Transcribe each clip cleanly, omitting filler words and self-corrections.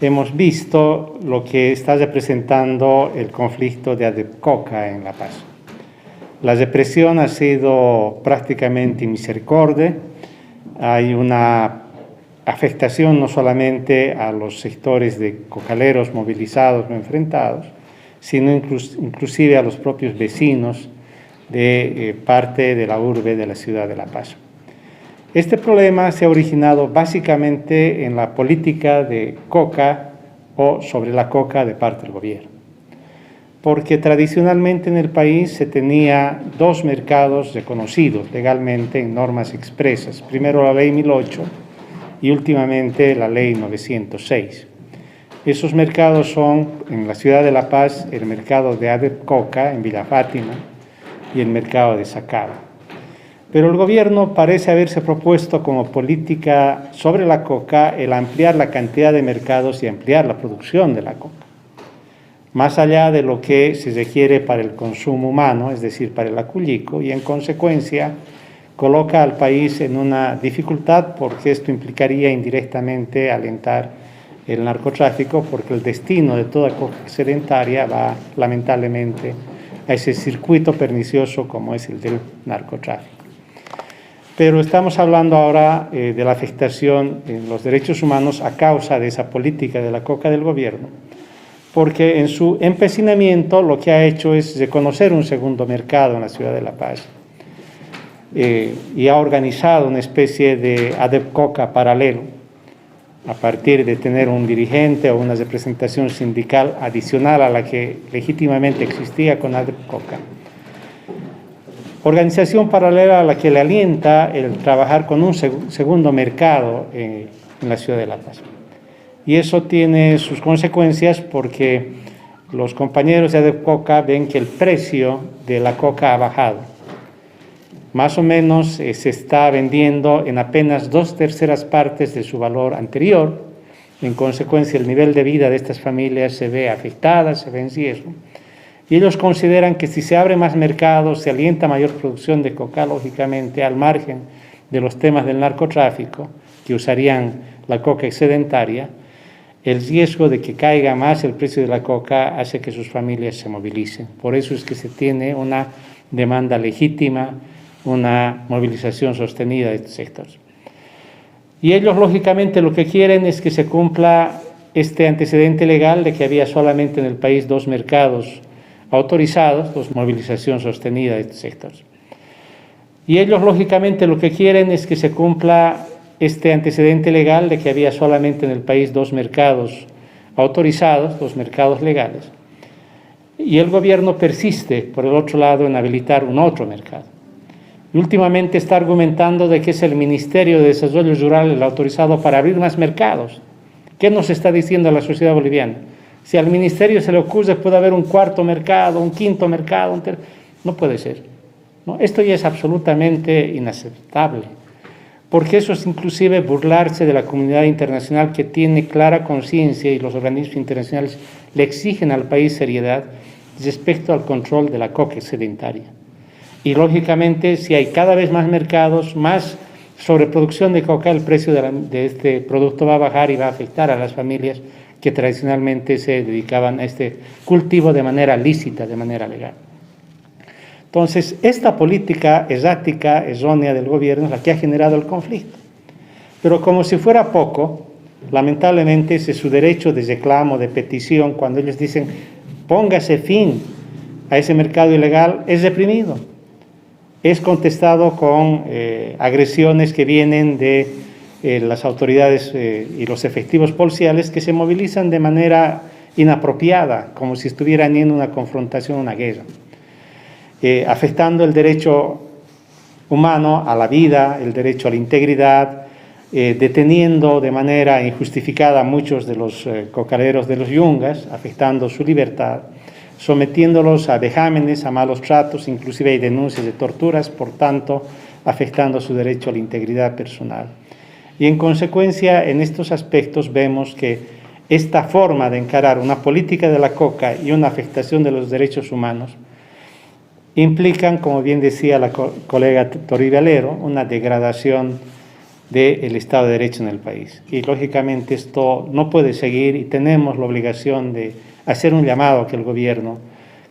hemos visto lo que está representando el conflicto de ADEPCOCA en La Paz. La represión ha sido prácticamente misericordia. Hay una afectación no solamente a los sectores de cocaleros movilizados o enfrentados, sino inclusive a los propios vecinos de parte de la urbe de la ciudad de La Paz. Este problema se ha originado básicamente en la política de coca o sobre la coca de parte del gobierno, porque tradicionalmente en el país se tenía dos mercados reconocidos legalmente en normas expresas, primero la ley 1008 y últimamente la ley 906. Esos mercados son en la ciudad de La Paz el mercado de ADEPCOCA en Villa Fátima y el mercado de Sacaba. Pero el gobierno parece haberse propuesto como política sobre la coca el ampliar la cantidad de mercados y ampliar la producción de la coca, más allá de lo que se requiere para el consumo humano, es decir, para el acullico, y en consecuencia coloca al país en una dificultad porque esto implicaría indirectamente alentar el narcotráfico, porque el destino de toda coca excedentaria va lamentablemente a ese circuito pernicioso como es el del narcotráfico. Pero estamos hablando ahora de la afectación en los derechos humanos a causa de esa política de la coca del gobierno, porque en su empecinamiento lo que ha hecho es reconocer un segundo mercado en la ciudad de La Paz y ha organizado una especie de ADEPCOCA paralelo a partir de tener un dirigente o una representación sindical adicional a la que legítimamente existía con ADEPCOCA. Organización paralela a la que le alienta el trabajar con un segundo mercado en la ciudad de La Paz. Y eso tiene sus consecuencias porque los compañeros de ADEPCOCA ven que el precio de la coca ha bajado. Más o menos se está vendiendo en apenas 2/3 partes de su valor anterior. En consecuencia, el nivel de vida de estas familias se ve afectada, se ve en riesgo. Y ellos consideran que si se abre más mercados, se alienta mayor producción de coca, lógicamente, al margen de los temas del narcotráfico, que usarían la coca excedentaria, el riesgo de que caiga más el precio de la coca hace que sus familias se movilicen. Por eso es que se tiene una demanda legítima, una movilización sostenida de estos sectores. Y ellos, lógicamente, lo que quieren es que se cumpla este antecedente legal de que había solamente en el país dos mercados autorizados, movilización sostenida de estos sectores. Y ellos, lógicamente, lo que quieren es que se cumpla este antecedente legal de que había solamente en el país dos mercados autorizados, dos mercados legales. Y el gobierno persiste, por el otro lado, en habilitar un otro mercado. Y últimamente está argumentando de que es el Ministerio de Desarrollo Rural el autorizado para abrir más mercados. ¿Qué nos está diciendo la sociedad boliviana? Si al ministerio se le ocurre puede haber un cuarto mercado, un quinto mercado, no puede ser. ¿No? Esto ya es absolutamente inaceptable, porque eso es inclusive burlarse de la comunidad internacional que tiene clara conciencia y los organismos internacionales le exigen al país seriedad respecto al control de la coca excedentaria. Y lógicamente si hay cada vez más mercados, más sobreproducción de coca, el precio de este producto va a bajar y va a afectar a las familias que tradicionalmente se dedicaban a este cultivo de manera lícita, de manera legal. Entonces, esta política errática, errónea del gobierno es la que ha generado el conflicto. Pero como si fuera poco, lamentablemente ese es su derecho de reclamo, de petición, cuando ellos dicen póngase fin a ese mercado ilegal, es reprimido. Es contestado con agresiones que vienen de las autoridades y los efectivos policiales que se movilizan de manera inapropiada, como si estuvieran en una confrontación, una guerra, afectando el derecho humano a la vida, el derecho a la integridad, deteniendo de manera injustificada a muchos de los cocaleros de los yungas, afectando su libertad, sometiéndolos a vejámenes, a malos tratos, inclusive hay denuncias de torturas, por tanto, afectando su derecho a la integridad personal. Y en consecuencia, en estos aspectos vemos que esta forma de encarar una política de la coca y una afectación de los derechos humanos implican, como bien decía la colega Toribio Valero, una degradación del Estado de Derecho en el país. Y lógicamente esto no puede seguir y tenemos la obligación de hacer un llamado a que el gobierno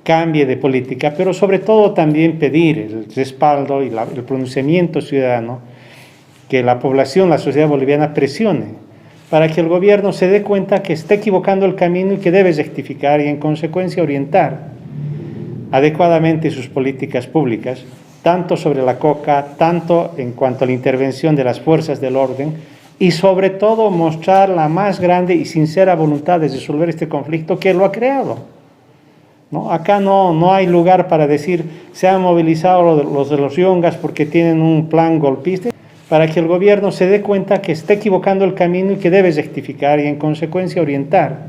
cambie de política, pero sobre todo también pedir el respaldo y el pronunciamiento ciudadano, que la población, la sociedad boliviana presione para que el gobierno se dé cuenta que está equivocando el camino y que debe rectificar y en consecuencia orientar adecuadamente sus políticas públicas, tanto sobre la coca, tanto en cuanto a la intervención de las fuerzas del orden y sobre todo mostrar la más grande y sincera voluntad de resolver este conflicto que lo ha creado. ¿No? Acá no hay lugar para decir se han movilizado los de los yungas porque tienen un plan golpista, para que el gobierno se dé cuenta que está equivocando el camino y que debe rectificar y en consecuencia orientar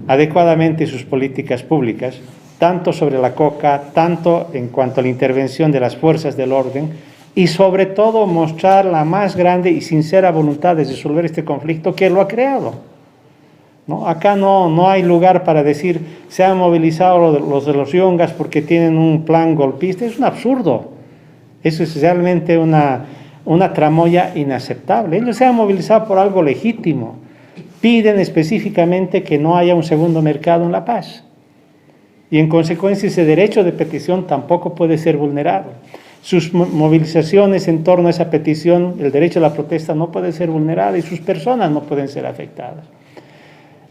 adecuadamente sus políticas públicas, tanto sobre la coca, tanto en cuanto a la intervención de las fuerzas del orden y sobre todo mostrar la más grande y sincera voluntad de resolver este conflicto que lo ha creado. ¿No? Acá no hay lugar para decir se han movilizado los de los yungas porque tienen un plan golpista. Es un absurdo. Eso es realmente una tramoya inaceptable. Ellos se han movilizado por algo legítimo. Piden específicamente que no haya un segundo mercado en La Paz. Y en consecuencia ese derecho de petición tampoco puede ser vulnerado. Sus movilizaciones en torno a esa petición, el derecho a la protesta no puede ser vulnerado y sus personas no pueden ser afectadas.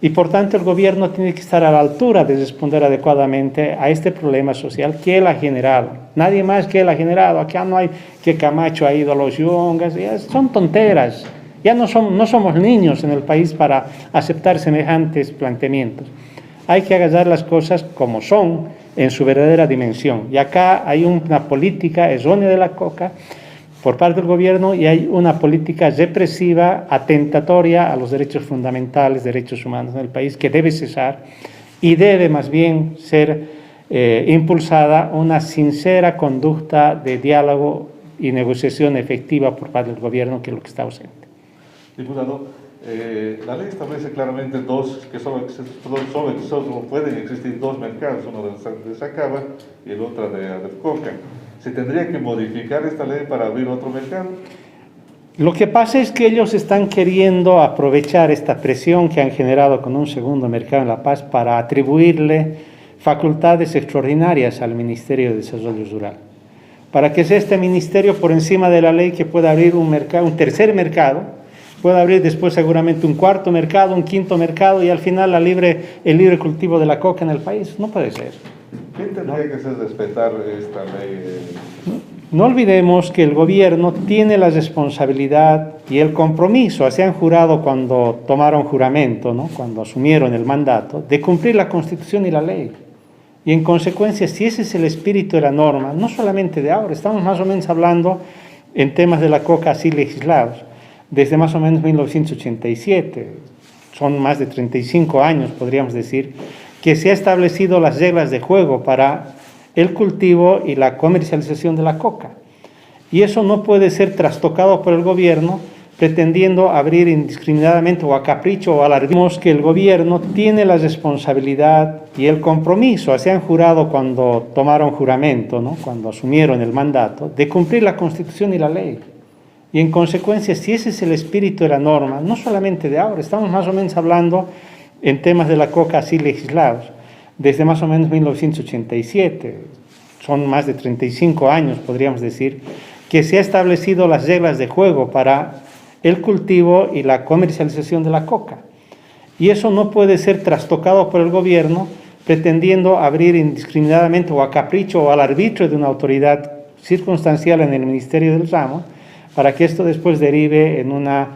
Y por tanto el gobierno tiene que estar a la altura de responder adecuadamente a este problema social que él ha generado. Nadie más que él ha generado. Acá no hay que Camacho ha ido a los yungas. Son tonteras. Ya no somos niños en el país para aceptar semejantes planteamientos. Hay que agarrar las cosas como son, en su verdadera dimensión. Y acá hay una política errónea de la coca por parte del gobierno y hay una política represiva, atentatoria a los derechos fundamentales, derechos humanos en el país, que debe cesar y debe más bien ser impulsada una sincera conducta de diálogo y negociación efectiva por parte del gobierno, que es lo que está ausente. Diputado, la ley establece claramente que solo pueden existir dos mercados, uno de Sacaba y el otro de Coca. ¿Se tendría que modificar esta ley para abrir otro mercado? Lo que pasa es que ellos están queriendo aprovechar esta presión que han generado con un segundo mercado en La Paz para atribuirle facultades extraordinarias al Ministerio de Desarrollo Rural. Para que sea este ministerio por encima de la ley que pueda abrir un mercado, un tercer mercado, puede abrir después seguramente un cuarto mercado, un quinto mercado y al final el libre cultivo de la coca en el país. No puede ser. ¿Quién tendría que hacer respetar esta ley? No olvidemos que el gobierno tiene la responsabilidad y el compromiso, se han jurado cuando tomaron juramento, ¿no? Cuando asumieron el mandato, de cumplir la Constitución y la ley. Y en consecuencia, si ese es el espíritu de la norma, no solamente de ahora, estamos más o menos hablando en temas de la coca así legislados, desde más o menos 1987, son más de 35 años, podríamos decir, que se han establecido las reglas de juego para el cultivo y la comercialización de la coca. Y eso no puede ser trastocado por el gobierno pretendiendo abrir indiscriminadamente o a capricho o al arbitrio. Que el gobierno tiene la responsabilidad y el compromiso, se han jurado cuando tomaron juramento, ¿no? Cuando asumieron el mandato, de cumplir la Constitución y la ley. Y en consecuencia, si ese es el espíritu de la norma, no solamente de ahora, estamos más o menos hablando en temas de la coca así legislados, desde más o menos 1987, son más de 35 años, podríamos decir, que se han establecido las reglas de juego para el cultivo y la comercialización de la coca. Y eso no puede ser trastocado por el gobierno pretendiendo abrir indiscriminadamente o a capricho o al arbitrio de una autoridad circunstancial en el Ministerio del Ramo, para que esto después derive en una,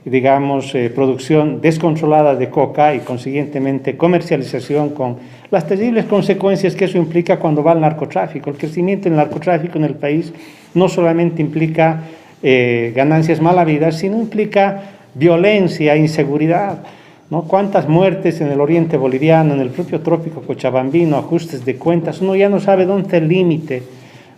digamos, producción descontrolada de coca y consiguientemente comercialización con las terribles consecuencias que eso implica cuando va al narcotráfico. El crecimiento del narcotráfico en el país no solamente implica ganancias mal habidas, sino implica violencia, inseguridad, ¿no? Cuántas muertes en el oriente boliviano, en el propio trópico cochabambino, ajustes de cuentas, uno ya no sabe dónde está el límite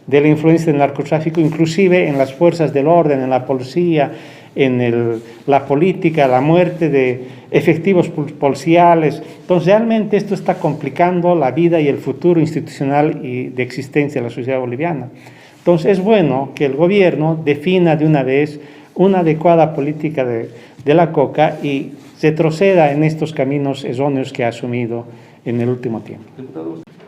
de la influencia del narcotráfico, inclusive en las fuerzas del orden, en la policía, en la política, la muerte de efectivos policiales. Entonces realmente esto está complicando la vida y el futuro institucional y de existencia de la sociedad boliviana. Entonces es bueno que el gobierno defina de una vez una adecuada política de la coca y retroceda en estos caminos erróneos que ha asumido en el último tiempo.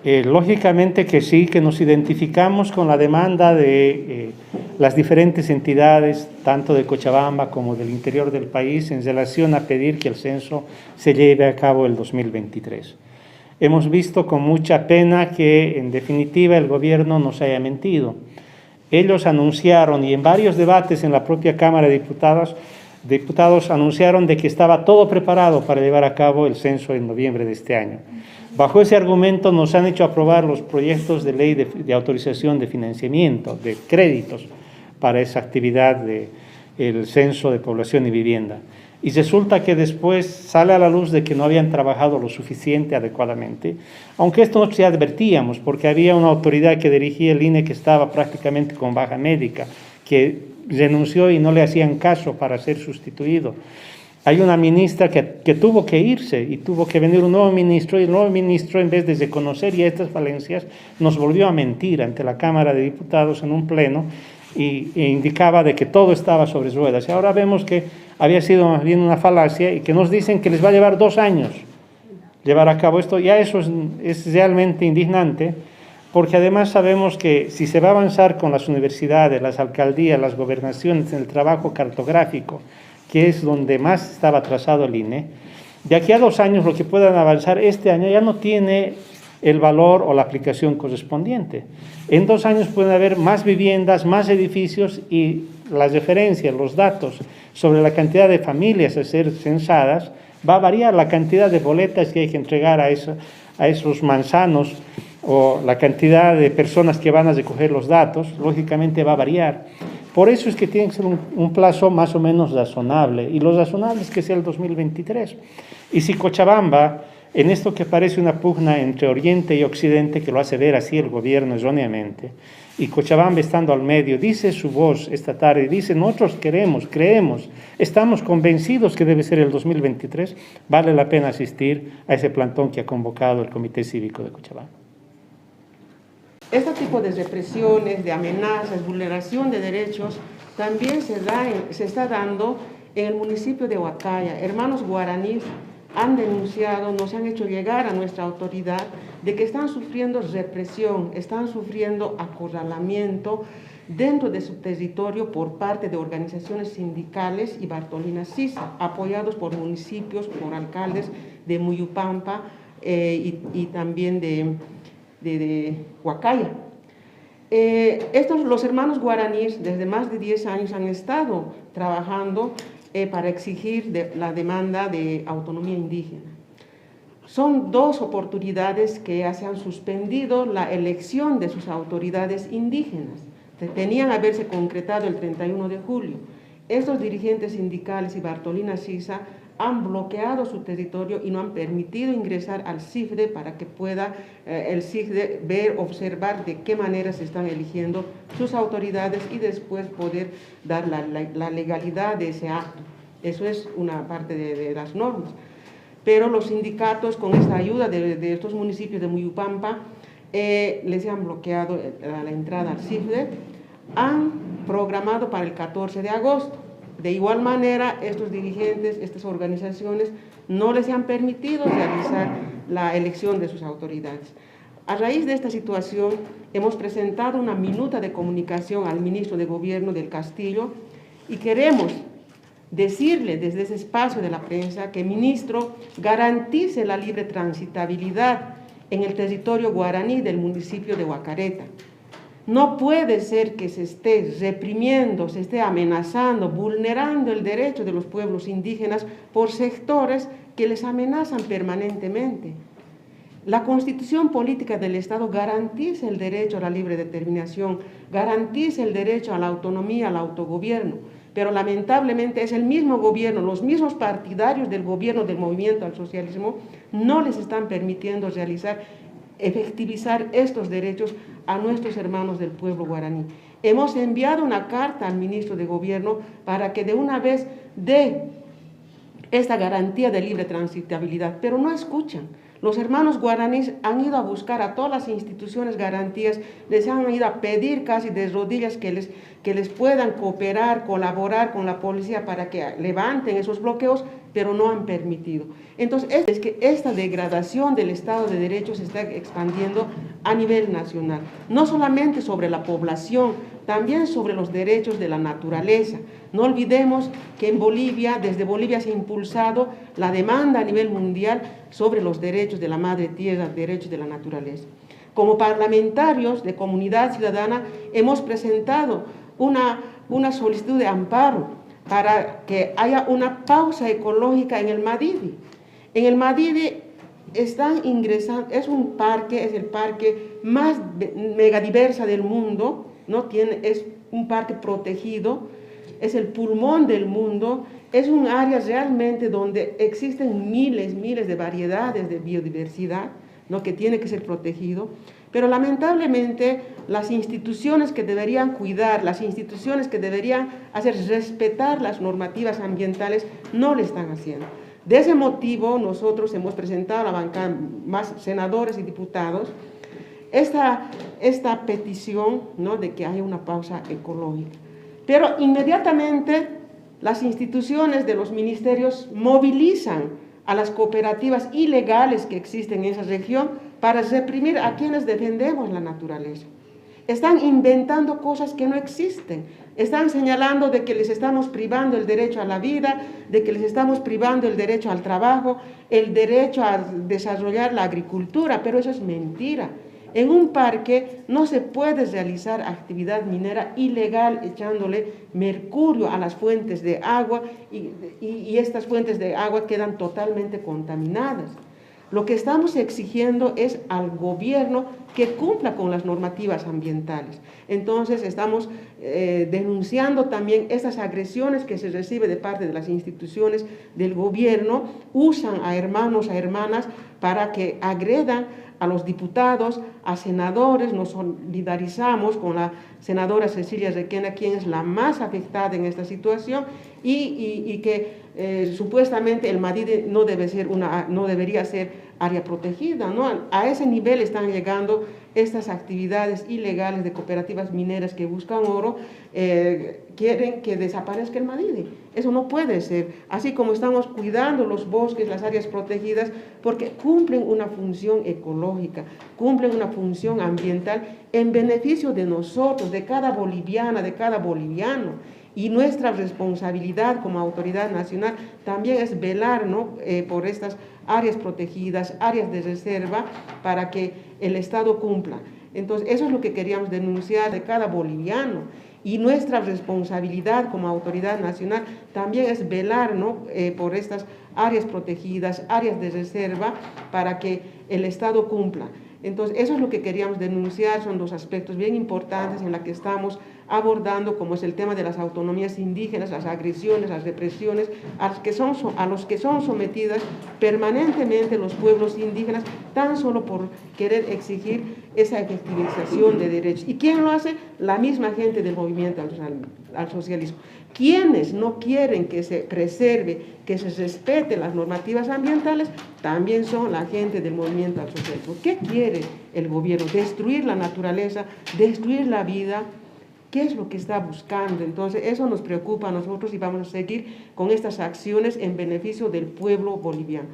Lógicamente que sí, que nos identificamos con la demanda de las diferentes entidades, tanto de Cochabamba como del interior del país, en relación a pedir que el censo se lleve a cabo el 2023. Hemos visto con mucha pena que, en definitiva, el gobierno nos haya mentido. Ellos anunciaron, y en varios debates en la propia Cámara de Diputados anunciaron de que estaba todo preparado para llevar a cabo el censo en noviembre de este año. Bajo ese argumento nos han hecho aprobar los proyectos de ley de autorización de financiamiento, de créditos para esa actividad del censo de población y vivienda. Y resulta que después sale a la luz de que no habían trabajado lo suficiente adecuadamente, aunque esto no se advertíamos, porque había una autoridad que dirigía el INE que estaba prácticamente con baja médica, que renunció y no le hacían caso para ser sustituido. Hay una ministra que tuvo que irse y tuvo que venir un nuevo ministro, y el nuevo ministro, en vez de reconocer ya estas falencias, nos volvió a mentir ante la Cámara de Diputados en un pleno e indicaba de que todo estaba sobre ruedas. Y ahora vemos que había sido más bien una falacia y que nos dicen que les va a llevar 2 años llevar a cabo esto. Ya eso es realmente indignante, porque además sabemos que si se va a avanzar con las universidades, las alcaldías, las gobernaciones en el trabajo cartográfico, que es donde más estaba atrasado el INE, de aquí a 2 años lo que puedan avanzar este año ya no tiene el valor o la aplicación correspondiente. En 2 años pueden haber más viviendas, más edificios, y las referencias, los datos sobre la cantidad de familias a ser censadas, va a variar la cantidad de boletas que hay que entregar a esos manzanos, o la cantidad de personas que van a recoger los datos, lógicamente va a variar. Por eso es que tiene que ser un plazo más o menos razonable, y lo razonable es que sea el 2023. Y si Cochabamba, en esto que parece una pugna entre Oriente y Occidente, que lo hace ver así el gobierno erróneamente, y Cochabamba estando al medio, dice su voz esta tarde, dice: nosotros queremos, creemos, estamos convencidos que debe ser el 2023, vale la pena asistir a ese plantón que ha convocado el Comité Cívico de Cochabamba. Este tipo de represiones, de amenazas, vulneración de derechos, también se está dando en el municipio de Huacaya. Hermanos guaraníes han denunciado, nos han hecho llegar a nuestra autoridad de que están sufriendo represión, están sufriendo acorralamiento dentro de su territorio por parte de organizaciones sindicales y Bartolina Sisa, apoyados por municipios, por alcaldes de Muyupampa y también de Huacaya. Los hermanos guaraníes desde más de 10 años han estado trabajando para exigir la demanda de autonomía indígena. Son 2 oportunidades que se han suspendido la elección de sus autoridades indígenas. Tenían haberse concretado el 31 de julio. Estos dirigentes sindicales y Bartolina Sisa han bloqueado su territorio y no han permitido ingresar al CIFDE para que pueda el CIFDE ver, observar de qué manera se están eligiendo sus autoridades y después poder dar la legalidad de ese acto. Eso es una parte de las normas. Pero los sindicatos, con esta ayuda de estos municipios de Muyupampa, les han bloqueado la entrada al CIFDE, han programado para el 14 de agosto. De igual manera, estos dirigentes, estas organizaciones, no les han permitido realizar la elección de sus autoridades. A raíz de esta situación, hemos presentado una minuta de comunicación al ministro de Gobierno del Castillo y queremos decirle desde ese espacio de la prensa que el ministro garantice la libre transitabilidad en el territorio guaraní del municipio de Huacareta. No puede ser que se esté reprimiendo, se esté amenazando, vulnerando el derecho de los pueblos indígenas por sectores que les amenazan permanentemente. La Constitución Política del Estado garantiza el derecho a la libre determinación, garantiza el derecho a la autonomía, al autogobierno, pero lamentablemente es el mismo gobierno, los mismos partidarios del gobierno del movimiento al socialismo no les están permitiendo efectivizar estos derechos a nuestros hermanos del pueblo guaraní. Hemos enviado una carta al ministro de Gobierno para que de una vez dé esta garantía de libre transitabilidad, pero no escuchan. Los hermanos guaraníes han ido a buscar a todas las instituciones garantías, les han ido a pedir casi de rodillas que les puedan cooperar, colaborar con la policía para que levanten esos bloqueos, pero no han permitido. Entonces, es que esta degradación del Estado de Derecho se está expandiendo a nivel nacional, no solamente sobre la población, también sobre los derechos de la naturaleza. No olvidemos que en Bolivia, desde Bolivia se ha impulsado la demanda a nivel mundial sobre los derechos de la madre tierra, derechos de la naturaleza. Como parlamentarios de Comunidad Ciudadana hemos presentado una solicitud de amparo para que haya una pausa ecológica en el Madidi. En el Madidi están ingresando, es el parque más megadiversa del mundo, ¿no? Es un parque protegido, es el pulmón del mundo, es un área realmente donde existen miles de variedades de biodiversidad, ¿no? Que tiene que ser protegido, pero lamentablemente las instituciones que deberían cuidar, las instituciones que deberían hacer respetar las normativas ambientales, no lo están haciendo. De ese motivo nosotros hemos presentado a la bancada, más senadores y diputados, esta petición, ¿no? De que haya una pausa ecológica. Pero inmediatamente las instituciones de los ministerios movilizan a las cooperativas ilegales que existen en esa región para reprimir a quienes defendemos la naturaleza. Están inventando cosas que no existen. Están señalando de que les estamos privando el derecho a la vida, de que les estamos privando el derecho al trabajo, el derecho a desarrollar la agricultura, pero eso es mentira. En un parque no se puede realizar actividad minera ilegal echándole mercurio a las fuentes de agua y estas fuentes de agua quedan totalmente contaminadas. Lo que estamos exigiendo es al gobierno que cumpla con las normativas ambientales. Entonces estamos denunciando también estas agresiones que se reciben de parte de las instituciones del gobierno, usan a hermanos, a hermanas para que agredan a los diputados, a senadores. Nos solidarizamos con la senadora Cecilia Requena, quien es la más afectada en esta situación, y que supuestamente el Madidi no debería ser área protegida, ¿no? A ese nivel están llegando estas actividades ilegales de cooperativas mineras que buscan oro, quieren que desaparezca el Madidi. Eso no puede ser. Así como estamos cuidando los bosques, las áreas protegidas, porque cumplen una función ecológica, cumplen una función ambiental en beneficio de nosotros, de cada boliviana, de cada boliviano. Y nuestra responsabilidad como autoridad nacional también es velar, ¿no? Por estas áreas protegidas, áreas de reserva, para que el Estado cumpla. Entonces, eso es lo que queríamos denunciar de cada boliviano. Y nuestra responsabilidad como autoridad nacional también es velar, ¿no? Por estas áreas protegidas, áreas de reserva, para que el Estado cumpla. Entonces, eso es lo que queríamos denunciar, son dos aspectos bien importantes en los que estamos abordando, como es el tema de las autonomías indígenas, las agresiones, las represiones a los que son sometidas permanentemente los pueblos indígenas, tan solo por querer exigir esa efectivización de derechos. ¿Y quién lo hace? La misma gente del movimiento al socialismo. Quienes no quieren que se preserve, que se respete las normativas ambientales, también son la gente del movimiento al socialismo. ¿Qué quiere el gobierno? Destruir la naturaleza, destruir la vida. ¿Qué es lo que está buscando? Entonces, eso nos preocupa a nosotros y vamos a seguir con estas acciones en beneficio del pueblo boliviano.